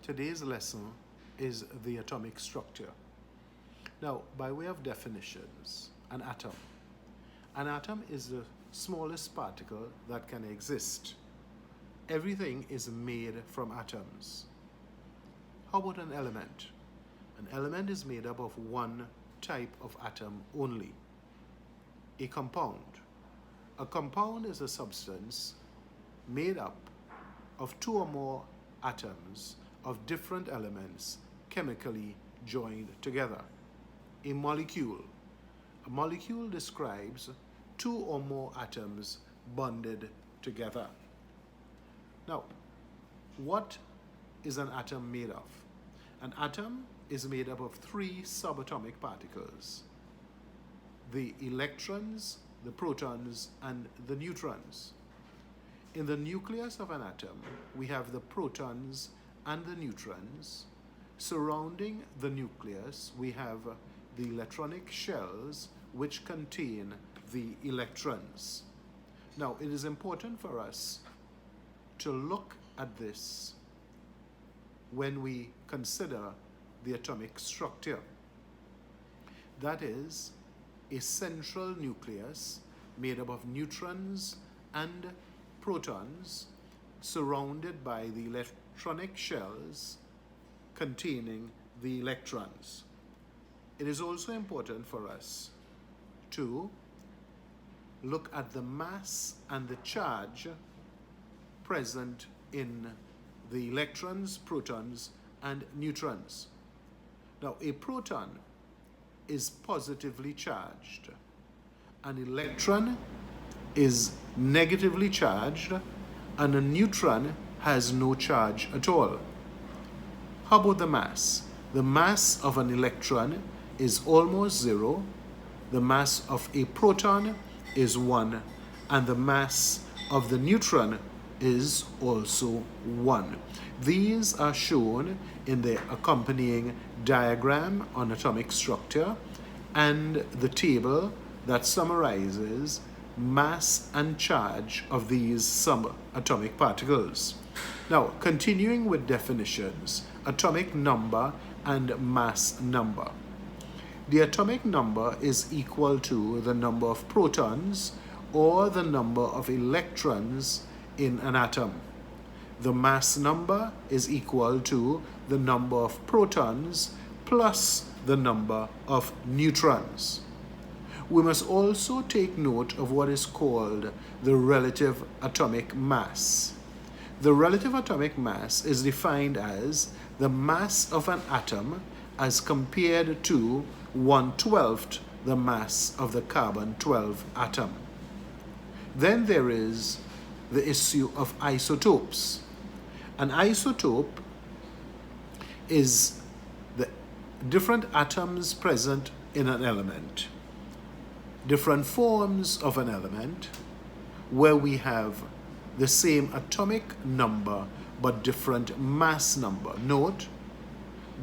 Today's lesson is the atomic structure. Now, by way of definitions, an atom is the smallest particle that can exist. Everything is made from atoms. How about an element? An element is made up of one type of atom only. A compound. A compound is a substance made up of two or more atoms of different elements chemically joined together. A molecule. A molecule describes two or more atoms bonded together. Now, what is an atom made of? An atom is made up of three subatomic particles: the electrons, the protons, and the neutrons. In the nucleus of an atom, we have the protons and the neutrons. Surrounding the nucleus, we have the electronic shells which contain the electrons. Now, it is important for us to look at this when we consider the atomic structure. That is, a central nucleus made up of neutrons and protons surrounded by the electronic shells containing the electrons. It is also important for us to look at the mass and the charge present in the electrons, protons, and neutrons. Now, a proton is positively charged. An electron is negatively charged, and a neutron has no charge at all. How about the mass? The mass of an electron is almost zero, the mass of a proton is 1, and the mass of the neutron is also 1. These are shown in the accompanying diagram on atomic structure and the table that summarizes mass and charge of these subatomic particles. Now, continuing with definitions, atomic number and mass number. The atomic number is equal to the number of protons or the number of electrons in an atom. The mass number is equal to the number of protons plus the number of neutrons. We must also take note of what is called the relative atomic mass. The relative atomic mass is defined as the mass of an atom as compared to 1/12 the mass of the carbon-12 atom. Then there is the issue of isotopes. An isotope is the different atoms present in an element, different forms of an element where we have the same atomic number but different mass number. Note,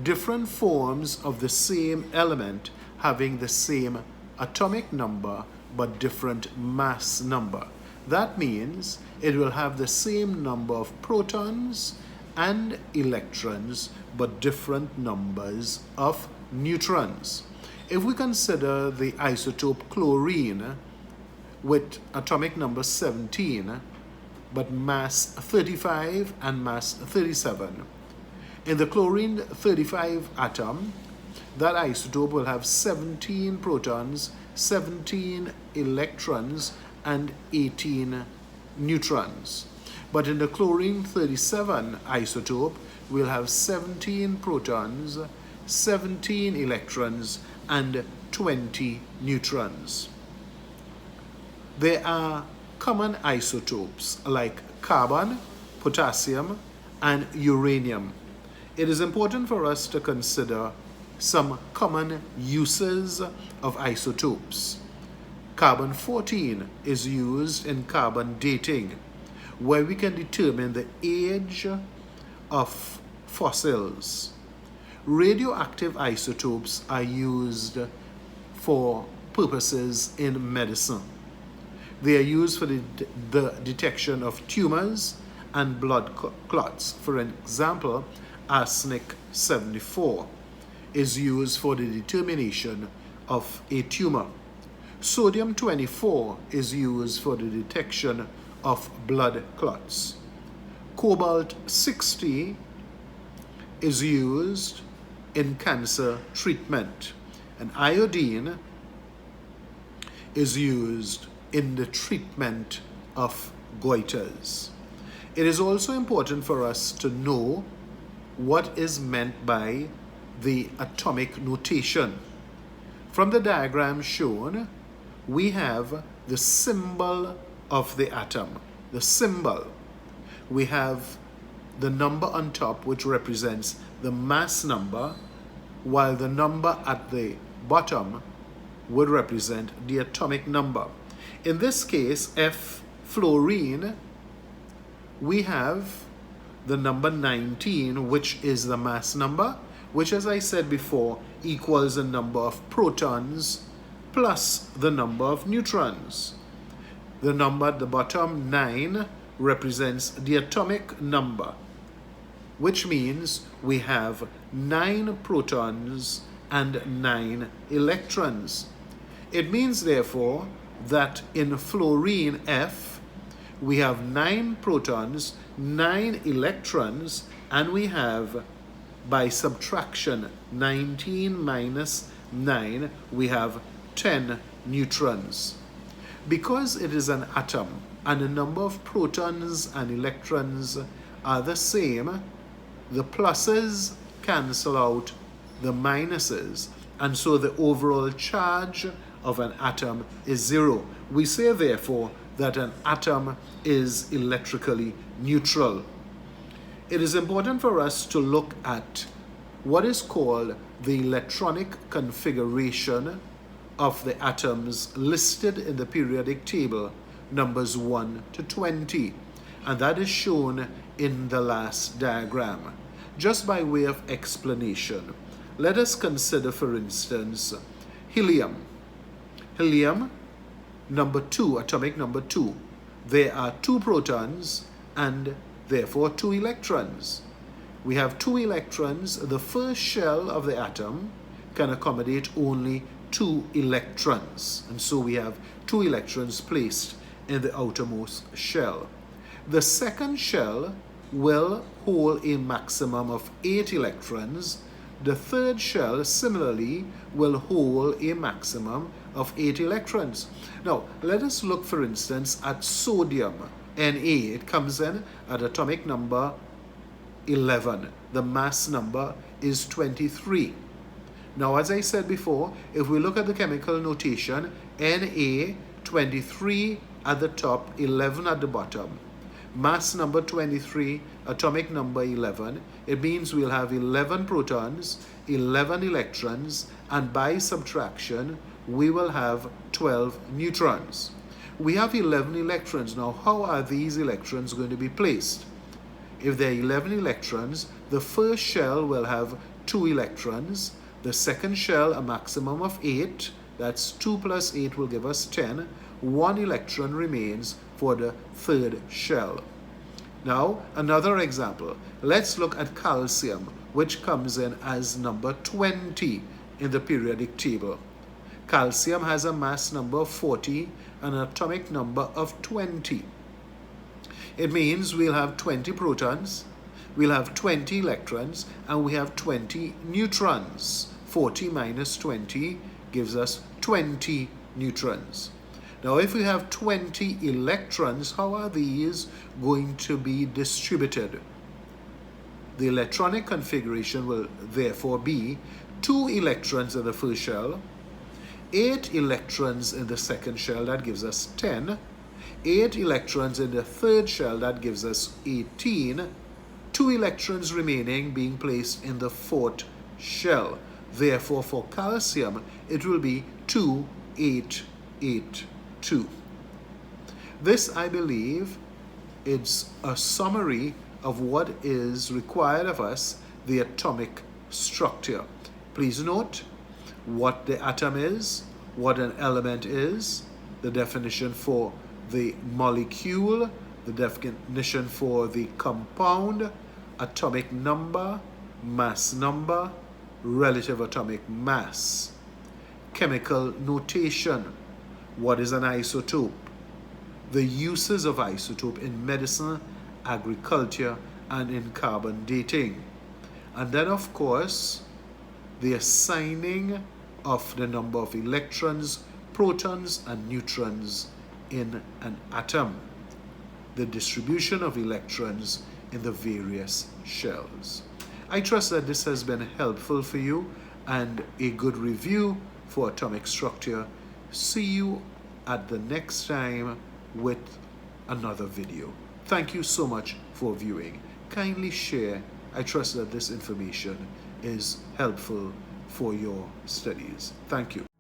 different forms of the same element having the same atomic number but different mass number. That means it will have the same number of protons and electrons but different numbers of neutrons. If we consider the isotope chlorine with atomic number 17 but mass 35 and mass 37, in the chlorine 35 atom, that isotope will have 17 protons, 17 electrons, and 18 neutrons. But in the chlorine 37 isotope, we'll have 17 protons, 17 electrons, and 20 neutrons. There are common isotopes like carbon, potassium, and uranium. It is important for us to consider some common uses of isotopes. Carbon-14 is used in carbon dating, where we can determine the age of fossils. Radioactive isotopes are used for purposes in medicine. They are used for the detection of tumors and blood clots. For example, arsenic 74 is used for the determination of a tumor. Sodium 24 is used for the detection of blood clots. Cobalt 60 is used in cancer treatment, and iodine is used in the treatment of goiters. It is also important for us to know what is meant by the atomic notation. From the diagram shown, we have the symbol of the atom. The symbol. We have the number on top, which represents the mass number, while the number at the bottom would represent the atomic number. In this case, F fluorine, we have the number 19, which is the mass number, which, as I said before, equals the number of protons plus the number of neutrons. The number at the bottom, 9, represents the atomic number, which means we have 9 protons and 9 electrons. It means, therefore, that in fluorine F, we have 9 protons, 9 electrons, and we have, by subtraction, 19 minus 9, we have 10 neutrons. Because it is an atom and the number of protons and electrons are the same, the pluses cancel out the minuses, and so the overall charge of an atom is 0. We say, therefore, that an atom is electrically neutral. It is important for us to look at what is called the electronic configuration of the atoms listed in the periodic table, numbers 1 to 20, and that is shown in the last diagram. Just by way of explanation, let us consider, for instance, helium. Helium, number 2, atomic number 2. There are 2 protons and therefore 2 electrons. We have 2 electrons. The first shell of the atom can accommodate only 2 electrons, and so we have 2 electrons placed in the outermost shell. The second shell will hold a maximum of 8 electrons. The third shell, similarly, will hold a maximum of 8 electrons. Now, let us look, for instance, at sodium, Na. It comes in at atomic number 11. The mass number is 23. Now, as I said before, if we look at the chemical notation, Na, 23 at the top, 11 at the bottom. Mass number 23, atomic number 11. It means we'll have 11 protons, 11 electrons, and by subtraction, we will have 12 neutrons. We have 11 electrons. Now, how are these electrons going to be placed? If there are 11 electrons, the first shell will have 2 electrons. The second shell, a maximum of 8. That's 2 plus 8 will give us 10. 1 electron remains for the third shell. Now, another example. Let's look at calcium, which comes in as number 20 in the periodic table. Calcium has a mass number of 40 and an atomic number of 20. It means we'll have 20 protons, we'll have 20 electrons, and we have 20 neutrons. 40 minus 20 gives us 20 neutrons. Now, if we have 20 electrons, how are these going to be distributed? The electronic configuration will therefore be 2 electrons in the first shell, 8 electrons in the second shell, that gives us 10, 8 electrons in the third shell, that gives us 18, 2 electrons remaining being placed in the fourth shell. Therefore, for calcium, it will be 2, 8, 8, 2. This, I believe, is a summary of what is required of us, the atomic structure. Please note what the atom is, what an element is, the definition for the molecule, the definition for the compound, atomic number, mass number, relative atomic mass, chemical notation, what is an isotope, the uses of isotope in medicine, agriculture, and in carbon dating. And then, of course, the assigning of the number of electrons, protons, and neutrons in an atom, the distribution of electrons in the various shells. I trust that this has been helpful for you and a good review for atomic structure. See you at the next time with another video. Thank you so much for viewing. Kindly share. I trust that this information is helpful for your studies. Thank you.